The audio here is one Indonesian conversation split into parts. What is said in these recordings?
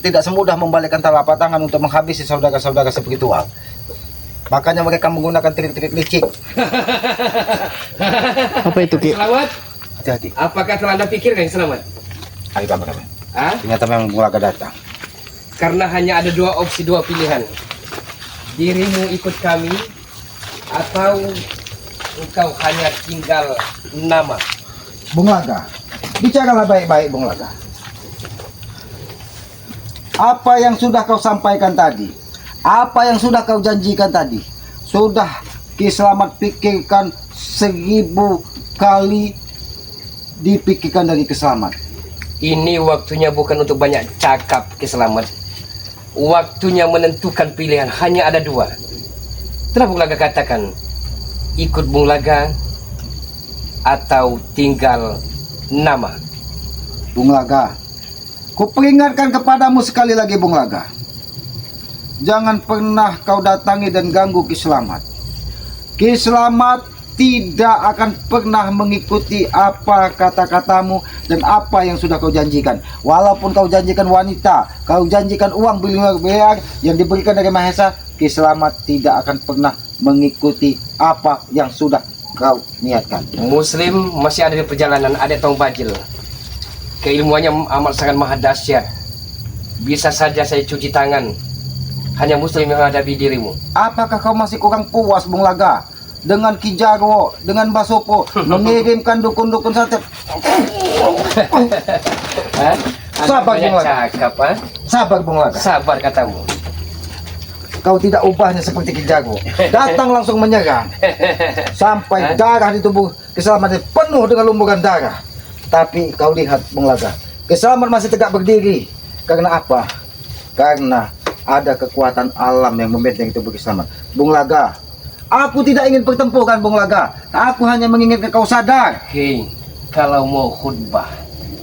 tidak semudah membalikkan telapak tangan untuk menghabisi saudara-saudara spiritual. Makanya mereka menggunakan trik-trik licik. Apa itu, Ki? Selamat. Hati-hati. Apakah telah Anda pikirkan, Selamat? Ayo kabar. Hah? Ternyata memang Bung Laga datang. Karena hanya ada dua opsi, dua pilihan. Dirimu ikut kami, atau engkau hanya tinggal nama. Bung Laga, bicaralah baik-baik Bung Laga. Apa yang sudah kau sampaikan tadi, apa yang sudah kau janjikan tadi, sudah Ki Selamat pikirkan 1000 kali dipikirkan dari Ki Selamat. Ini waktunya bukan untuk banyak cakap, Ki Selamat. Waktunya menentukan pilihan, hanya ada dua. Telah Bung Laga katakan, ikut Bung Laga atau tinggal nama. Bung Laga, ku peringatkan kepadamu sekali lagi Bung Laga. Jangan pernah kau datangi dan ganggu Ki Selamat. Ki Selamat tidak akan pernah mengikuti apa kata-katamu dan apa yang sudah kau janjikan. Walaupun kau janjikan wanita, kau janjikan uang biliar yang diberikan dari Mahesa, Ki Selamat tidak akan pernah mengikuti apa yang sudah kau niatkan. Muslim masih ada di perjalanan, ada tong bajil. Keilmuannya amat sangat maha dahsyat. Bisa saja saya cuci tangan. Hanya Muslim yang menghadapi dirimu. Apakah kau masih kurang puas Bung Laga dengan Ki Jarwo, dengan Basopo mengirimkan dukun-dukun santet? Sabar Bung Laga. Cakap, ha? Sabar Bung Laga. Sabar katamu. Kau tidak ubahnya seperti Ki Jarwo. Datang langsung menyerang sampai darah di tubuh Ki Selamat penuh dengan lumburan darah. Tapi kau lihat Bung Laga, Ki Selamat masih tegak berdiri. Karena apa? Karena ada kekuatan alam yang membentengi tubuh Ki Selamat. Bung Laga, aku tidak ingin pertempuran Bung Laga. Aku hanya menginginkan kau sadar. Hei, kalau mau khutbah,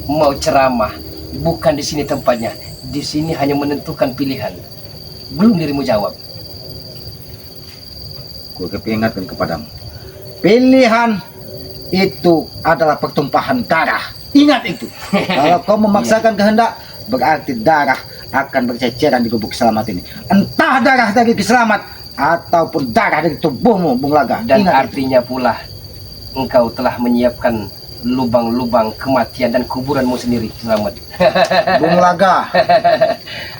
mau ceramah, bukan di sini tempatnya. Di sini hanya menentukan pilihan. Belum dirimu jawab. Ku kepingatkan kepadamu, pilihan itu adalah pertumpahan darah. Ingat itu. Kalau kau memaksakan kehendak, berarti darah akan berceceran di gubuk Selamat ini. Entah darah dari Ki Selamat ataupun darah dari tubuhmu Bung Laga. Dan Ingat artinya pula engkau telah menyiapkan lubang-lubang kematian dan kuburanmu sendiri, Selamat. Bung Laga,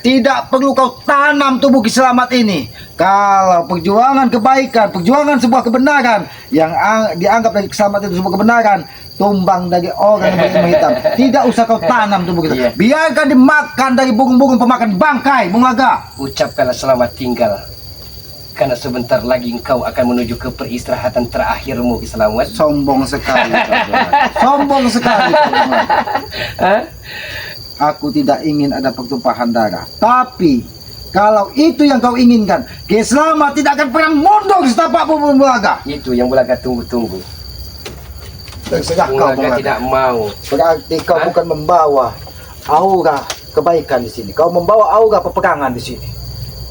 tidak perlu kau tanam tubuh Ki Selamat ini. Kalau perjuangan kebaikan, perjuangan sebuah kebenaran yang dianggap dari Ki Selamat itu sebuah kebenaran, tumbang dari orang yang berilmu hitam, tidak usah kau tanam tubuh kita. Biarkan dimakan dari burung-burung pemakan bangkai, Bung Laga. Ucapkanlah selamat tinggal. Karena sebentar lagi engkau akan menuju ke peristirahatan terakhirmu, Ki Selamat. Sombong sekali kau, Bung Laga. Sombong sekali kau, Bung Laga. Hah? Aku tidak ingin ada pertumpahan darah. Tapi kalau itu yang kau inginkan, Ki Selamat tidak akan pernah mundur setapakmu Bung Laga. Itu yang Bung Laga tunggu-tunggu. Terserah Bung kau Bung Laga Laga. tidak mau. Berarti kau bukan membawa aura kebaikan di sini. Kau membawa aura peperangan di sini.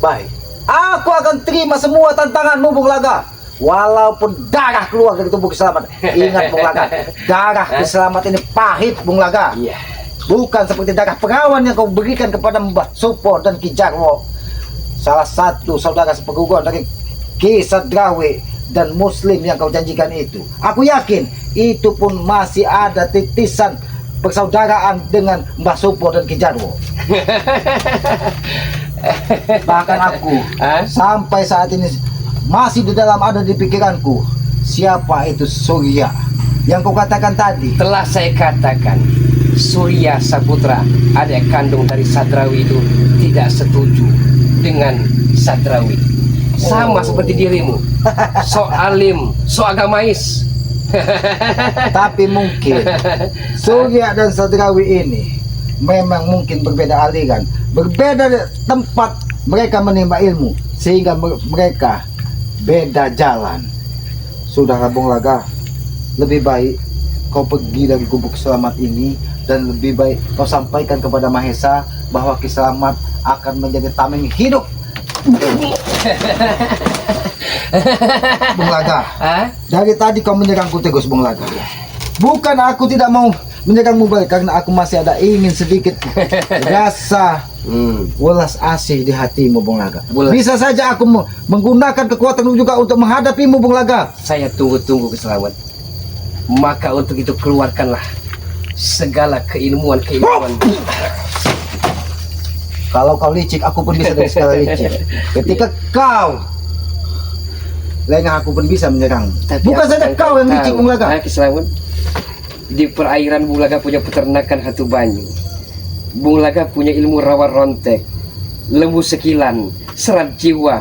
Baik. Aku akan terima semua tantanganmu Bung Laga. Walaupun darah keluar dari tubuh Ki Selamat. Ingat Bung Laga, darah Ki Selamat ini pahit Bung Laga. Iya. Bukan seperti darah perawan yang kau berikan kepada Mbah Supo dan Ki Jarwo, salah satu saudara seperguruan dari Ki Sadrawi dan Muslim yang kau janjikan itu. Aku yakin itu pun masih ada titisan persaudaraan dengan Mbah Supo dan Ki Jarwo. Bahkan aku sampai saat ini masih di dalam ada di pikiranku, siapa itu Surya yang kau katakan tadi. Telah saya katakan, Surya Saputra, adik kandung dari Sadrawi itu tidak setuju dengan Sadrawi. Sama seperti dirimu, so alim, so agamais. Tapi mungkin Surya dan Sadrawi ini memang mungkin berbeda aliran, berbeda tempat mereka menimba ilmu, sehingga mereka beda jalan. Sudah Bung Laga, lebih baik kau pergi dari gubuk Selamat ini, dan lebih baik kau sampaikan kepada Mahesa bahwa Ki Selamat akan menjadi tameng hidup. Bung Laga, dari tadi kau menyerangku terus Bung Laga. Bukan aku tidak mau menyerangmu balik, karena aku masih ada ingin sedikit rasa welas asih di hatimu Bung Laga. Welas. Bisa saja aku menggunakan kekuatan juga untuk menghadapimu Bung Laga. Saya tunggu-tunggu Kiselamat. Maka untuk itu keluarkanlah segala keilmuan. Kalau kau licik, aku pun bisa dari segala licik. Ketika kau lengah, aku pun bisa menyerang. Bukan saja kau yang licik Bung Laga. Kiselamat. Di perairan Bung Laga punya peternakan hatu banyu. Bung Laga punya ilmu rawa rontek, lembu sekilan, serat jiwa.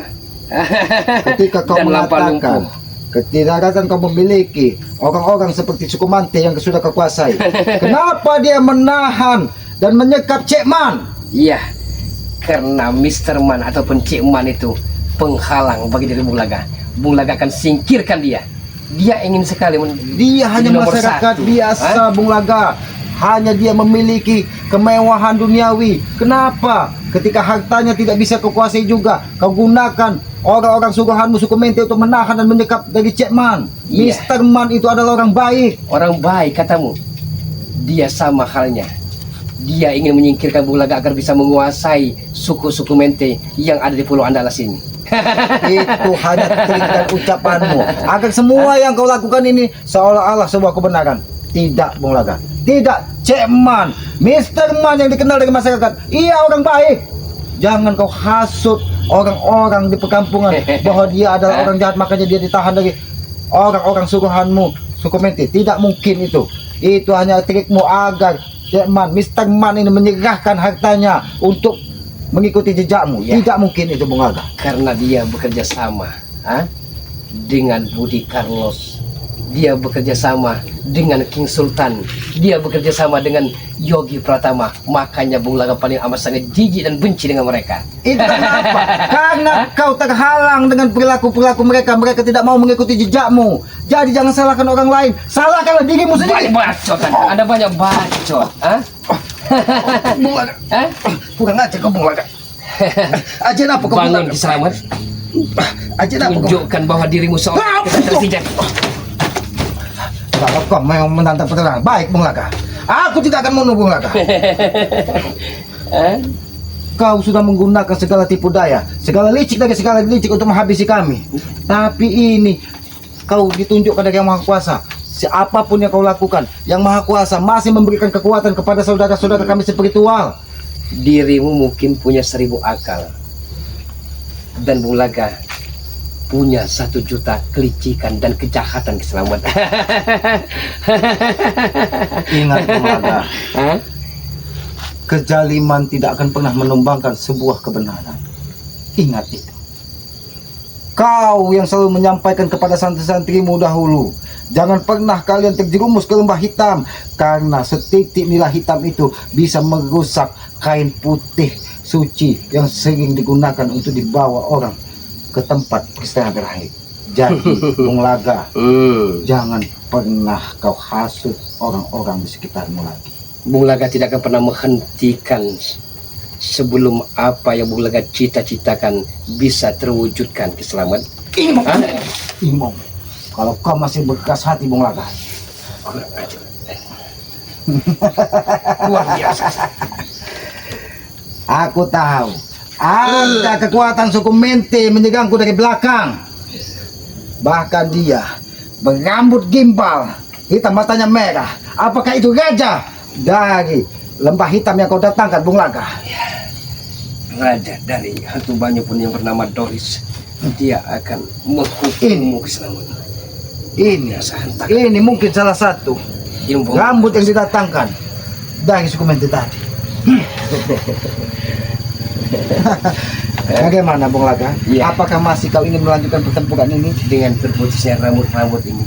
Ketika kau dan mengatakan ketidakatan kau memiliki orang-orang seperti Sukumante yang sudah kau kuasai, kenapa dia menahan dan menyekap Cik Man? Iya, karena Mr. Man ataupun Cik Man itu penghalang bagi diri Bung Laga. Bung Laga akan singkirkan dia. Dia ingin sekali Dia hanya nomor masyarakat satu. biasa Bung Laga. Hanya dia memiliki kemewahan duniawi. Kenapa? Ketika hartanya tidak bisa kau kuasai juga, kau gunakan orang-orang suruhanmu Sukumente untuk menahan dan menyekap dari Cik Man. Iya. Mr. Man itu adalah orang baik. Orang baik katamu. Dia sama halnya. Dia ingin menyingkirkan Bung Laga agar bisa menguasai suku-suku Mente yang ada di Pulau Andalas ini. Itu hanya trik dan ucapanmu agar semua yang kau lakukan ini seolah-olah sebuah kebenaran. Tidak Bung Laga, tidak. Cik Man, Mr. Man yang dikenal dari masyarakat, ia orang baik. Jangan kau hasut orang-orang di perkampungan bahwa dia adalah orang jahat, makanya dia ditahan dari orang-orang suruhanmu Sukumente. Tidak mungkin itu. Itu hanya trikmu agar Cik Man, Mr. Man ini menyerahkan hartanya untuk mengikuti jejakmu. Ya. Tidak mungkin itu Bung Laga. Karena dia bekerja sama dengan Budi Carlos. Dia bekerja sama dengan King Sultan. Dia bekerja sama dengan Yogi Pratama. Makanya Bung Laga paling amat sangat jijik dan benci dengan mereka. Itu kenapa? Karena kau terhalang dengan perilaku-perilaku mereka. Mereka tidak mau mengikuti jejakmu. Jadi jangan salahkan orang lain, salahkanlah dirimu sendiri. Banyak bacot Anda banyak bacot. Bung Laga, kurang aja kau Bung Laga. Ajen apa kau Bung Bangun Laga? Kiselamat. Ajen apa kau? Tunjukkan bahwa dirimu seorang ketersinjak. Kalau kau mau menantang pertarungan, baik Bung Laga. Aku tidak akan bunuh Bung Laga. Kau sudah menggunakan segala tipu daya, segala licik dari segala licik untuk menghabisi kami. Tapi ini kau ditunjukkan dari Yang Maha Kuasa. Siapapun yang kau lakukan, Yang Maha Kuasa masih memberikan kekuatan kepada saudara-saudara kami spiritual. Dirimu mungkin punya 1000 akal. Dan Bung Laga punya 1 juta kelicikan dan kejahatan keselamatan. Ingat Bung Laga, kezaliman tidak akan pernah menumbangkan sebuah kebenaran. Ingat itu. Kau yang selalu menyampaikan kepada santri-santrimu dahulu, jangan pernah kalian terjerumus ke lembah hitam, karena setitik nila hitam itu bisa merusak kain putih suci yang sering digunakan untuk dibawa orang ke tempat peristirahatan terakhir. Jadi Bung Laga, jangan pernah kau hasut orang-orang di sekitarmu lagi. Bung Laga tidak akan pernah menghentikan sebelum apa yang Bung Laga cita-citakan bisa terwujudkan keselamatan. Imam, kalau kau masih berkeras hati Bung Laga, Luar biasa. aku tahu ada kekuatan suku Mente menyerangku dari belakang. Bahkan dia berambut gimbal, hitam, matanya merah. Apakah itu raja dari lembah hitam yang kau datangkan Bung Laga? Raja dari Hatu Banyu pun yang bernama Doris, dia akan menghukummu keselamatan. Ini mungkin salah satu Ilmu rambut yang didatangkan dari suku Mente tadi. Bagaimana Bung Laga? Iya. Apakah masih kau ingin melanjutkan pertempuran ini? dengan terputusnya rambut-rambut ini,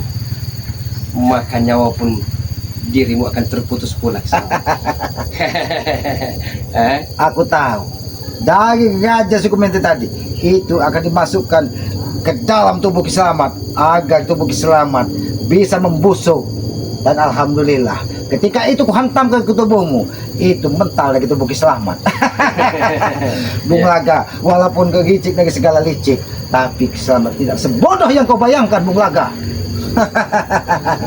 maka nyawa pun dirimu akan terputus pula. Aku tahu dari raja suku Mente tadi itu akan dimasukkan ke dalam tubuh Ki Slamet agar tubuh Ki Slamet bisa membusuk. Dan alhamdulillah ketika itu kuhantamkan ke tubuhmu, itu mental lagi tubuh Ki Slamet. Bung Laga, walaupun kau licik dari segala licik, tapi Ki Slamet tidak sebodoh yang kau bayangkan Bung Laga.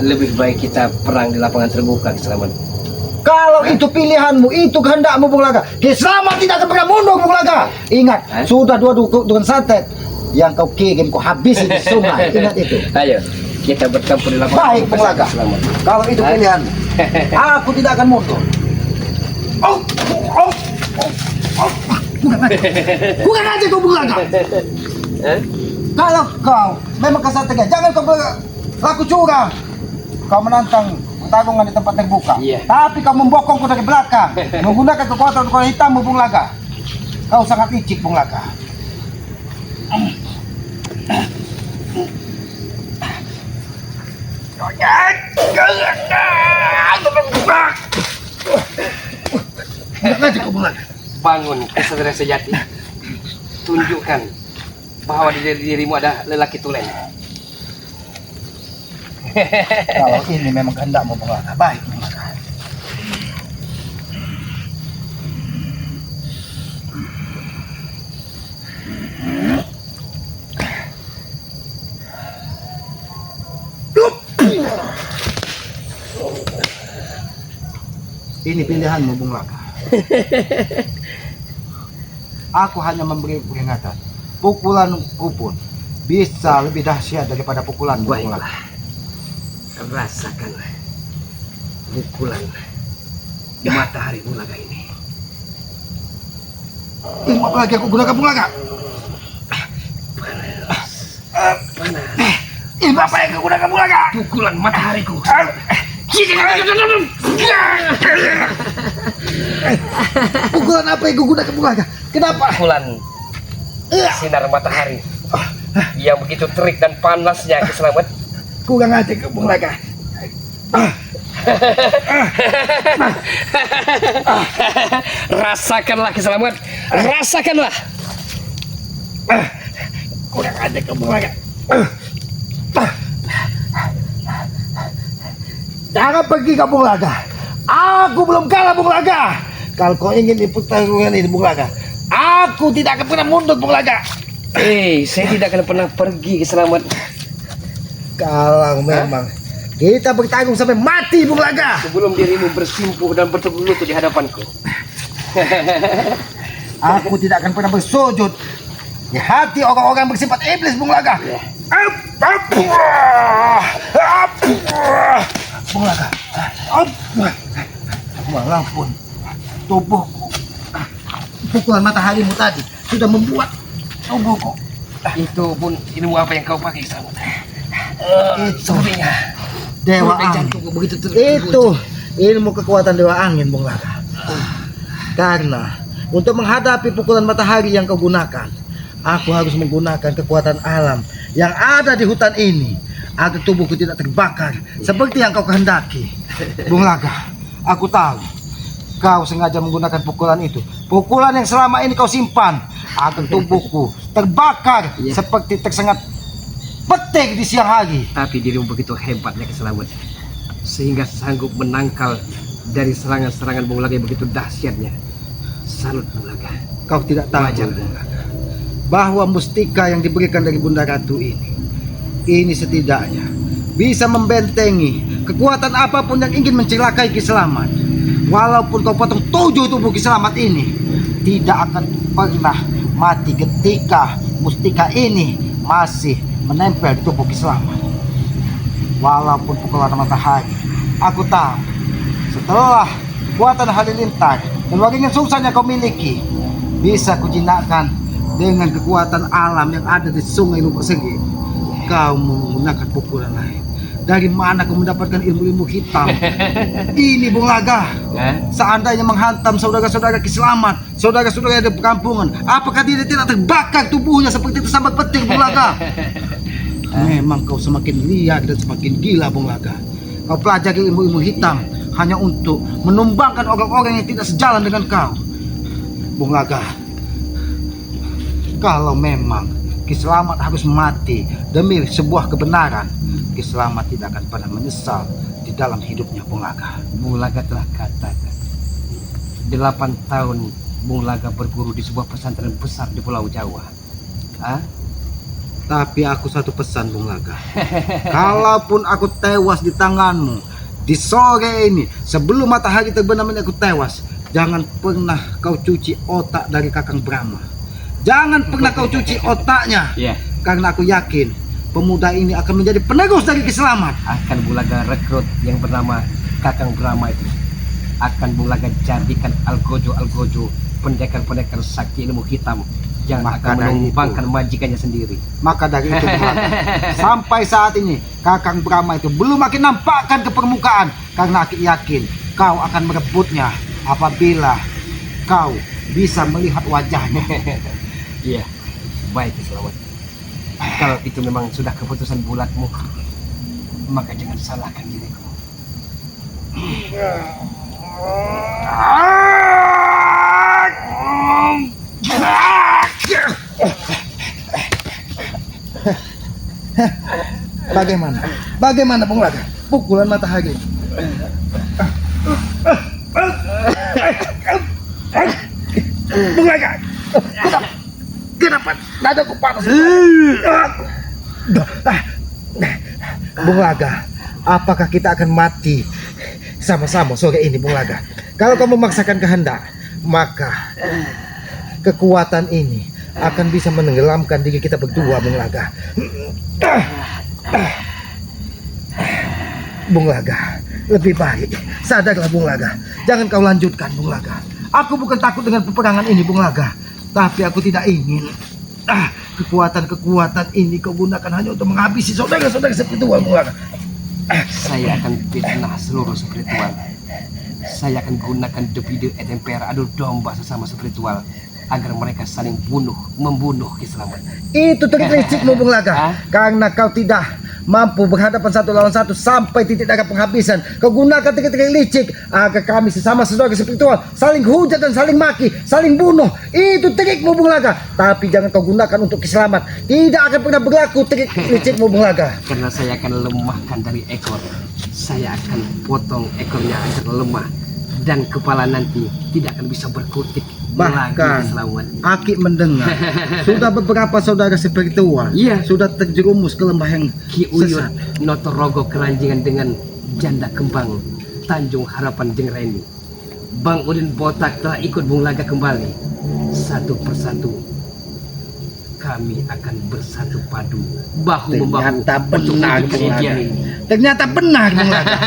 Lebih baik kita perang di lapangan terbuka keselamatan. Kalau itu pilihanmu, itu kehendakmu Bung Laga, Ki Slamet tidak akan pernah mundur Bung Laga. Ingat, sudah dua dukun santet yang kau kirim, kau habisi di sungai. Ingat itu. Ayo, kita bertempur di lapangan. Baik Bung Laga, kalau itu pilihan, aku tidak akan mundur. Bukan aja kau Bung Laga. Kalau kau memang kesatria, jangan kau berlaku curang. Kau menantang pertarungan di tempat terbuka, tapi kau membokongku dari belakang menggunakan kekuatan hitam Bung Laga. Kau sangat licik Bung Laga. Bangun kesatria sejati. Tunjukkan bahwa di dirimu ada lelaki tulen. Kalau ini memang kehendakmu Bung Laga, baik Bung Laga. Ini pilihanmu Bung Laga. Aku hanya memberi peringatan. Pukulanku pun bisa lebih dahsyat daripada pukulan Bung Laga. Rasakan pukulan matahari Bung Laga ini. Ilmu apa lagi aku gunakan Bung Laga? Ilmu apa yang aku gunakan Bung Laga? Pukulan matahariku. Pukulan apa yang aku gunakan Bung Laga? Kenapa? Pukulan sinar matahari yang begitu terik dan panasnya Ki Slamet. Kurang aja ke Bung Laga. Rasakanlah Ki Slamet, rasakanlah. Kurang aja ke Bung Laga. Jangan pergi ke Bung Laga. Aku belum kalah Bung Laga. Kalau kau ingin di pertarungan ini Bung Laga, aku tidak akan pernah mundur Bung Laga. Saya tidak akan pernah pergi Ki Slamet. Kalau memang kita bertarung sampai mati Bung Laga, Sebelum dirimu bersimpuh dan berteguh lutut di hadapanku. aku tidak akan pernah bersujud di hati orang-orang bersifat iblis Bung Laga. Bung Laga, walaupun tubuhku, pukulan mataharimu tadi sudah membuat tubuhku. Itu pun ilmu apa yang kau pakai Ki Slamet? Itu Sepertinya dewa detak angin. jantungku begitu Itu ilmu kekuatan dewa angin Bung Laga. Karena untuk menghadapi pukulan matahari yang kau gunakan, aku harus menggunakan kekuatan alam yang ada di hutan ini agar tubuhku tidak terbakar seperti yang kau kehendaki. Bung Laga, aku tahu kau sengaja menggunakan pukulan itu, pukulan yang selama ini kau simpan agar tubuhku terbakar seperti tersengat petir di siang hari. Tapi dirimu begitu hebatnya Ki Slamet, sehingga sanggup menangkal dari serangan-serangan Bung Laga yang begitu dahsyatnya. Salut Bung Laga. Kau tidak tahu Wajar. Bung Laga, bahwa mustika yang diberikan dari Bunda Ratu ini setidaknya bisa membentengi kekuatan apapun yang ingin mencelakai Ki Slamet. Walaupun kau potong 7 tubuh Ki Slamet ini, tidak akan pernah mati ketika mustika ini masih menempel di tubuh Ki Slamet. Walaupun pukulan matahari, aku tahu setelah kekuatan halilintar dan waringin sungsang yang kau miliki bisa kujinakkan dengan kekuatan alam yang ada di sungai Lubuk Segi. Kau menggunakan pukulan lain. Dari mana kau mendapatkan ilmu-ilmu hitam ini Bung Laga? Seandainya menghantam saudara-saudara Ki Slamet, saudara-saudara di perkampungan, apakah dia tidak terbakar tubuhnya seperti tersambar petir Bung Laga? Memang kau semakin liar dan semakin gila Bung Laga. Kau pelajari ilmu-ilmu hitam hanya untuk menumbangkan orang-orang yang tidak sejalan dengan kau. Bung Laga, kalau memang Ki Slamet harus mati demi sebuah kebenaran, Ki Slamet tidak akan pernah menyesal di dalam hidupnya Bung Laga. Bung Laga telah katakan 8 tahun Bung Laga berguru di sebuah pesantren besar di Pulau Jawa. Tapi aku satu pesan Bung Laga, kalaupun aku tewas di tanganmu, di sore ini sebelum matahari terbenam ini aku tewas. Jangan pernah kau cuci otak dari Kakang Brahma. Jangan pernah kau cuci otaknya. Iya. Karena aku yakin pemuda ini akan menjadi penerus dari Kiselamat. Akan Bulaga rekrut yang bernama Kakang Brahma itu. Akan Bulaga jadikan Algojo pendekar-pendekar sakti ilmu hitam yang Maka akan dari menumpangkan majikannya sendiri. Maka dari itu Bung Laga, sampai saat ini Kakang Brahma itu belum makin nampakkan ke permukaan. Karena aku yakin kau akan merebutnya apabila kau bisa melihat wajahnya. Iya, baik Kiselamat. Kalau itu memang sudah keputusan bulatmu, maka jangan salahkan diriku. Bagaimana Bung Laga? Pukulan matahari. Bung Laga, kenapa dadaku panas? Bung Laga, apakah kita akan mati sama-sama sore ini Bung Laga? Kalau kamu memaksakan kehendak, maka kekuatan ini akan bisa menenggelamkan diri kita berdua Bung Laga. Bung Laga, lebih baik sadarlah Bung Laga. Jangan kau lanjutkan Bung Laga. Aku bukan takut dengan peperangan ini Bung Laga, tapi aku tidak ingin kekuatan ini kau gunakan hanya untuk menghabisi saudara-saudara spiritual Bung Laga. Saya akan fitnah seluruh spiritual. Saya akan gunakan Debido et Impera, adu domba sesama spiritual, agar mereka saling membunuh Kiselamat. Itu trik licikmu Bung Laga. Karena kau tidak mampu berhadapan satu lawan satu sampai titik darah penghabisan, kau gunakan trik-trik licik agar kami sesama saudara spiritual saling hujat dan saling maki, saling bunuh. Itu trikmu Bung Laga. Tapi jangan kau gunakan untuk Kiselamat. Tidak akan pernah berlaku trik licikmu Bung Laga. Karena saya akan lemahkan dari ekor. Saya akan potong ekornya agar lemah, dan kepala nanti tidak akan bisa berkutik. Bahkan Aki mendengar sudah beberapa saudara spiritual sudah terjerumus ke lembah yang Ki Uyut Notorogo keranjingan dengan janda kembang Tanjung Harapan Jengreni. Bang Udin Botak telah ikut Bung Laga kembali. Satu persatu kami akan bersatu padu, bahu membahu untuk menuju kesedihan ini. Ternyata benar Bung Laga.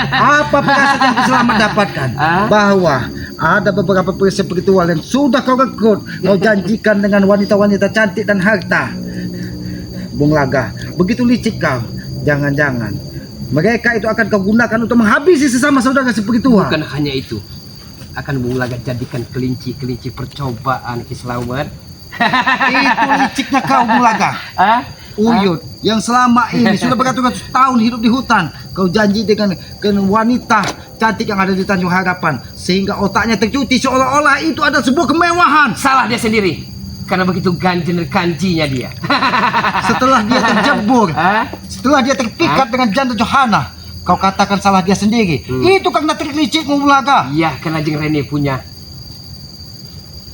Apa perasaan yang Kiselamat dapatkan? Bahwa ada beberapa pria spiritual yang sudah kau rekrut, kau janjikan dengan wanita-wanita cantik dan harta. Bung Laga, begitu licik kau. Jangan-jangan mereka itu akan kau gunakan untuk menghabisi sesama saudara spiritual. Bukan hanya itu, akan Bung Laga jadikan kelinci-kelinci percobaan Kiselamat. Itu liciknya kau Bung Laga. Uyut yang selama ini sudah beratus-ratus tahun hidup di hutan, kau janji dengan wanita cantik yang ada di Tanjung Harapan, sehingga otaknya tercuti seolah-olah itu adalah sebuah kemewahan. Salah dia sendiri, karena begitu ganjil kanjinya dia. Setelah dia terjebur, setelah dia terpikat dengan janda Johana, kau katakan salah dia sendiri. Itu karena trik licikmu Bung Laga. Iya, karena Jengreni punya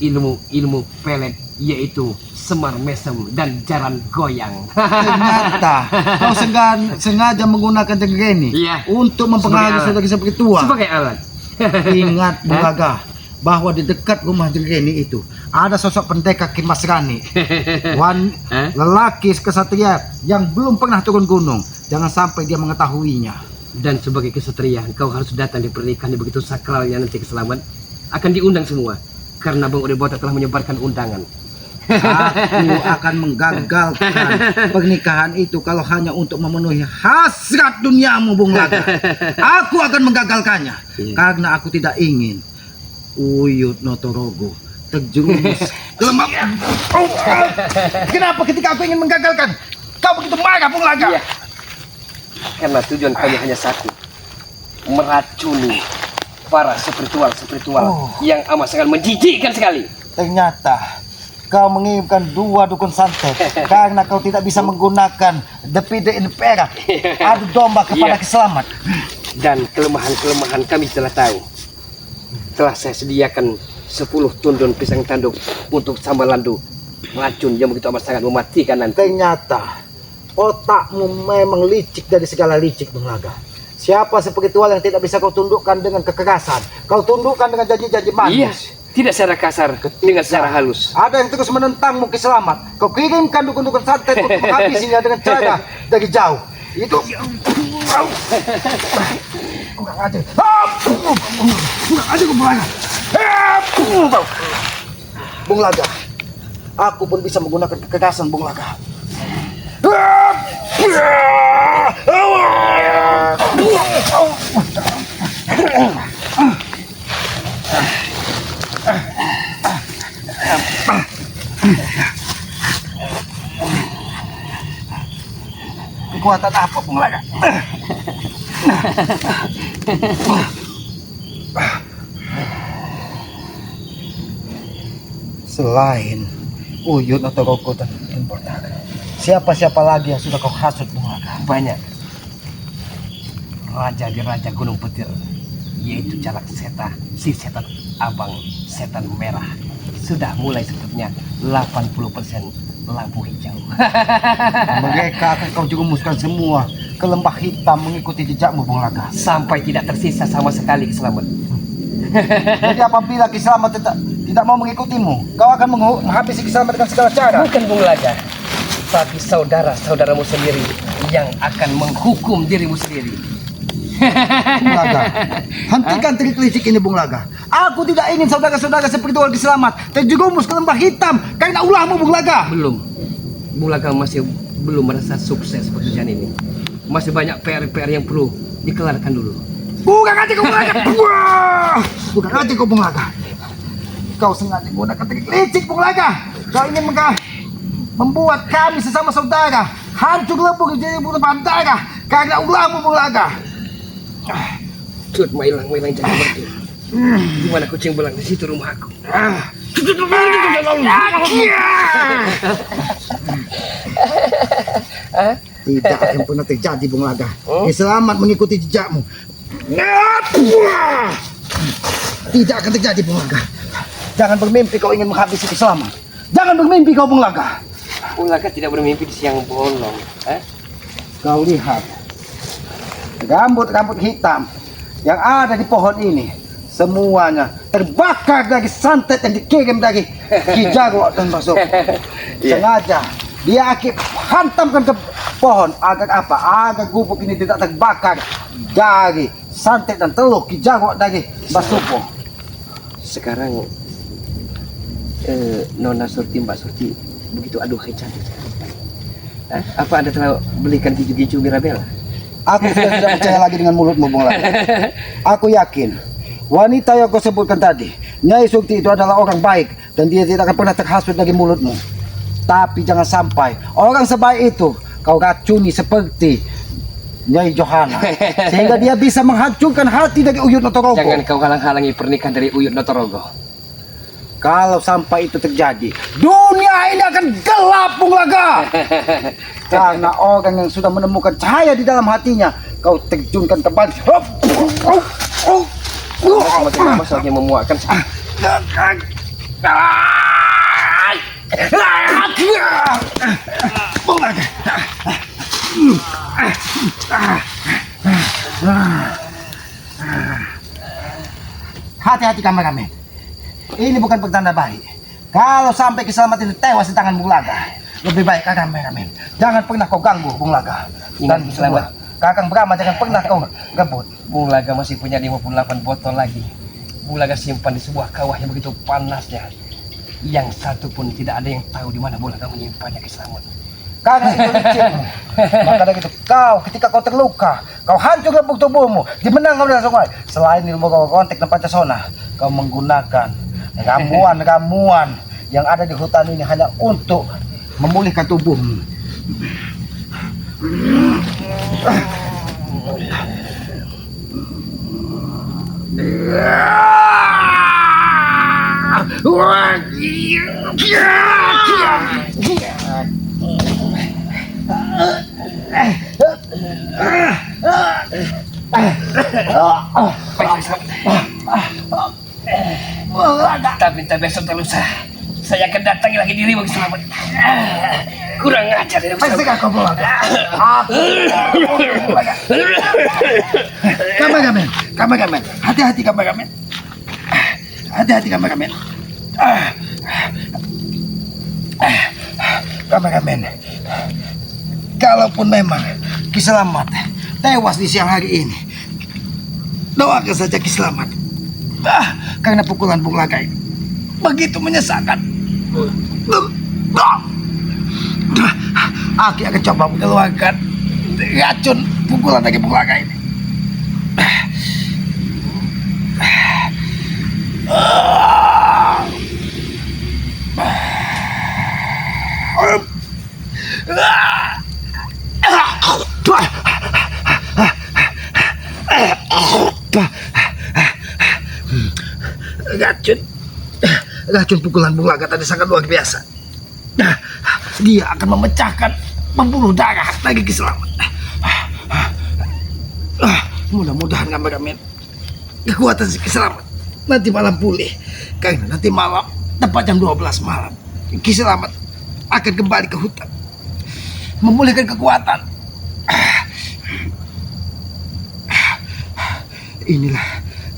ilmu pelet, yaitu semar mesem dan jaran goyang. Ternyata kau sengaja menggunakan Jengreni untuk mempengaruhi saudara spiritual sebagai alat. Ingat Bung Laga, bahwa di dekat rumah Jengreni itu ada sosok pendekar Ki Masrani, lelaki kesatria yang belum pernah turun gunung. Jangan sampai dia mengetahuinya. Dan sebagai kesatria, kau harus datang di pernikahan yang begitu sakralnya nanti Kiselamat. Akan diundang semua, karena Bang Udin Botak telah menyebarkan undangan. Aku akan menggagalkan pernikahan itu kalau hanya untuk memenuhi hasrat duniamu Bung Laga. Aku akan menggagalkannya karena aku tidak ingin Uyut Notorogo terjerumus ke lembah. Kenapa ketika aku ingin menggagalkan kau begitu marah Bung Laga? Karena tujuan kami hanya satu, meracuni para spiritual yang amat sangat menjijikkan sekali. Ternyata kau mengirimkan dua dukun santet karena kau tidak bisa menggunakan Debido et Impera, adu domba kepada Kiselamat. Dan kelemahan-kelemahan kami telah tahu. Telah saya sediakan 10 tundun pisang tanduk untuk sambal landu, racun yang begitu amat sangat mematikan nanti. Ternyata otakmu memang licik dari segala licik Bung Laga. Siapa spiritual yang tidak bisa kau tundukkan dengan kekerasan? Kau tundukkan dengan janji-janji Iya, manis. tidak secara kasar, dengan secara halus. Ada yang terus menentangmu Ki Selamat. Kau kirimkan dukun-dukun santet untuk menghabisinya dengan cara dari jauh. Itu kurang ajar. Kurang ajar Bung Laga. Bung Laga, aku pun bisa menggunakan kekerasan Bung Laga. Kekuatan apa Bung Laga? Selain Uyut atau Roko dan Botak, siapa-siapa lagi yang sudah kau hasut Bung Laga? Banyak. Raja di Raja Gunung Petir, yaitu Jalak Seta, si setan abang, setan merah. Sudah mulai sebetulnya 80% lampu hijau. Mereka akan kau jerumuskan semua ke lembah hitam mengikuti jejakmu Bung Laga. Sampai tidak tersisa sama sekali Kiselamat. Jadi apabila Ki Selamat tidak mau mengikutimu, kau akan menghabisi Ki Selamat dengan segala cara. Bukan Bung Laga, tapi saudara-saudaramu sendiri yang akan menghukum dirimu sendiri. Bung Laga, hentikan trik licik ini Bung Laga. Aku tidak ingin saudara-saudara spiritual Ki Selamat terjerumus ke lembah hitam karena ulahmu Bung Laga. Belum, Bung Laga masih belum merasa sukses pekerjaan ini. Masih banyak PR-PR yang perlu dikelarkan dulu. Bukan hati kau Bung Laga. Bukan hati kau Bung Laga. Kau sengaja menggunakan trik licik Bung Laga. Kau ingin membuat kami sesama saudara hancur lebur jadi bunuh darah karena ulahmu Bung Laga. Cut, mailang jadi berarti. Di mana kucing belang di situ rumahku. Tidak akan pernah terjadi Bung Laga. Ki Selamat mengikuti jejakmu. Tidak akan terjadi Bung Laga. Jangan bermimpi kau ingin menghabisi Ki Selamat. Jangan bermimpi kau Bung Laga. Bung Laga tidak bermimpi di siang bolong. Kau lihat rambut-rambut hitam yang ada di pohon ini semuanya terbakar dari santet yang dikirim dari Ki Jarwo dan Basoko. Sengaja dia hantamkan ke pohon agar apa? Agar gubuk ini tidak terbakar dari santet dan telur Ki Jarwo dari Basoko. Sekarang Nona Surti, Mbak Surti begitu aduhai cantik. Apa Anda telah belikan keju-keju Mirabella? Aku sudah tidak percaya lagi dengan mulutmu Bung Laga. Aku yakin wanita yang kau sebutkan tadi, Nyai Surti itu adalah orang baik dan dia tidak akan pernah terhasut dari mulutmu. Tapi jangan sampai orang sebaik itu kau racuni seperti Nyai Johana sehingga dia bisa menghancurkan hati dari Uyut Notorogo. Jangan kau halang-halangi pernikahan dari Uyut Notorogo. Kalau sampai itu terjadi, dunia ini akan gelap Bung Laga. Karena orang yang sudah menemukan cahaya di dalam hatinya, kau terjunkan kembali. Semakin lama semakin memuakkan. Bung Laga. Hati-hati kameramen. Ini bukan pertanda baik. Kalau sampai Ki Selamat itu tewas di tangan Bung Laga, lebih baik kameramen jangan pernah kau ganggu Bung Laga. Dan Ki Selamat, Kakang Brahma jangan pernah kau gebut. Bung Laga masih punya 58 botol lagi. Bung Laga simpan di sebuah kawah yang begitu panasnya. Yang satu pun tidak ada yang tahu di mana Bung Laga menyimpannya, Ki Selamat. Karena itu licin. Maka dari itu kau ketika kau terluka, kau hancur lebur tubuhmu, dimenang kau dari sungai. Selain ilmu kau kontek dan pancasona, kau menggunakan ramuan-ramuan yang ada di hutan ini hanya untuk memulihkan tubuhmu. Tapi besok tak lusa saya akan datangi lagi dirimu Kiselamat. Kurang ajar dirimu Kiselamat. Pasti kau Bung Laga. Kameramen. Hati-hati kameramen. Hati-hati kameramen. Kameramen. Kalaupun memang Kiselamat tewas di siang hari ini, doakan saja Kiselamat. Karena pukulan Bung Laga ini begitu menyesakan. Aki akan coba mengeluarkan racun pukulan dari Bung Laga ini. Racun pukulan Bung Laga tadi sangat luar biasa. Dia akan memecahkan pembuluh darah dari Kiselamat. Mudah-mudahan kameramen kekuatan si Kiselamat nanti malam pulih. Karena nanti malam tepat jam 12 malam Kiselamat akan kembali ke hutan memulihkan kekuatan.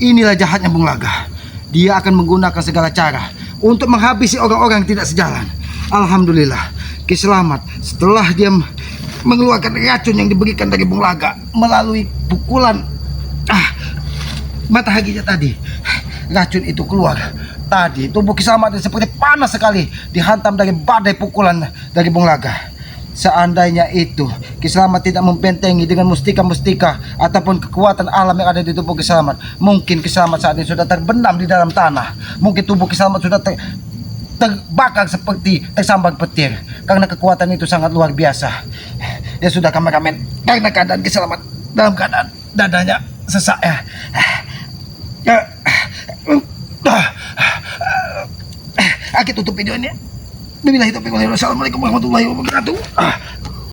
Inilah jahatnya Bung Laga. Dia akan menggunakan segala cara untuk menghabisi orang-orang yang tidak sejalan. Alhamdulillah, Kiselamat setelah dia mengeluarkan racun yang diberikan dari Bung Laga melalui pukulan matahaginya tadi, racun itu keluar. Tadi tubuh Kiselamat seperti panas sekali dihantam dari badai pukulan dari Bung Laga. Seandainya itu Kiselamat tidak membentengi dengan mustika-mustika ataupun kekuatan alam yang ada di tubuh Kiselamat, mungkin Kiselamat saat ini sudah terbenam di dalam tanah. Mungkin tubuh Kiselamat sudah terbakar seperti tersambar petir, karena kekuatan itu sangat luar biasa. Ya sudah kameramen, karena keadaan Kiselamat dalam keadaan dadanya sesak ya. Aku tutup videonya. Assalamualaikum warahmatullahi wabarakatuh.